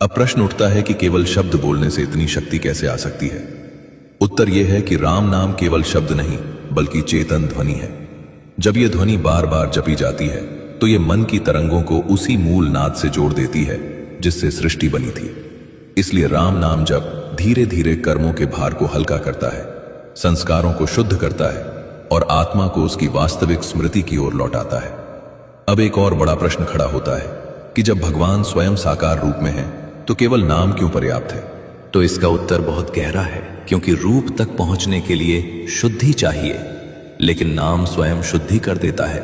अब प्रश्न उठता है कि केवल शब्द बोलने से इतनी शक्ति कैसे आ सकती है। उत्तर यह है कि राम नाम केवल शब्द नहीं बल्कि चेतन ध्वनि है। जब यह ध्वनि बार बार जपी जाती है तो यह मन की तरंगों को उसी मूल नाद से जोड़ देती है जिससे सृष्टि बनी थी। इसलिए राम नाम जप धीरे धीरे कर्मों के भार को हल्का करता है, संस्कारों को शुद्ध करता है और आत्मा को उसकी वास्तविक स्मृति की ओर लौटाता है। अब एक और बड़ा प्रश्न खड़ा होता है कि जब भगवान स्वयं साकार रूप में है तो केवल नाम क्यों पर्याप्त है? तो इसका उत्तर बहुत गहरा है, क्योंकि रूप तक पहुंचने के लिए शुद्धि चाहिए, लेकिन नाम स्वयं शुद्धि कर देता है।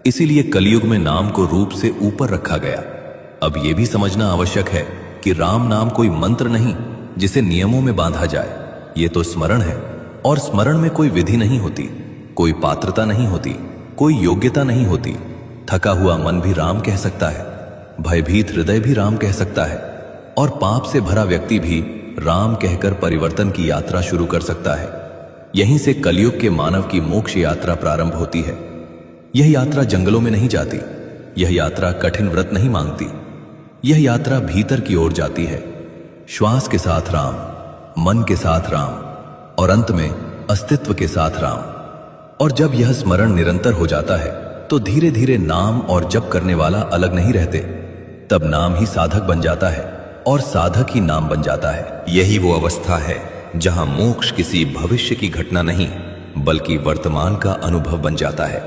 इसीलिए कलयुग में नाम को रूप से ऊपर रखा गया। अब यह भी समझना आवश्यक है कि राम नाम कोई मंत्र नहीं जिसे नियमों में बांधा जाए। ये तो स्मरण है, और स्मरण में कोई विधि नहीं होती, कोई पात्रता नहीं होती, कोई योग्यता नहीं होती। थका हुआ मन भी राम कह सकता है, भयभीत हृदय भी राम कह सकता है, और पाप से भरा व्यक्ति भी राम कहकर परिवर्तन की यात्रा शुरू कर सकता है। यहीं से कलयुग के मानव की मोक्ष यात्रा प्रारंभ होती है। यह यात्रा जंगलों में नहीं जाती, यह यात्रा कठिन व्रत नहीं मांगती, यह यात्रा भीतर की ओर जाती है। श्वास के साथ राम, मन के साथ राम और अंत में अस्तित्व के साथ राम। और जब यह स्मरण निरंतर हो जाता है तो धीरे धीरे नाम और जप करने वाला अलग नहीं रहते। तब नाम ही साधक बन जाता है और साधक ही नाम बन जाता है। यही वो अवस्था है जहां मोक्ष किसी भविष्य की घटना नहीं बल्कि वर्तमान का अनुभव बन जाता है।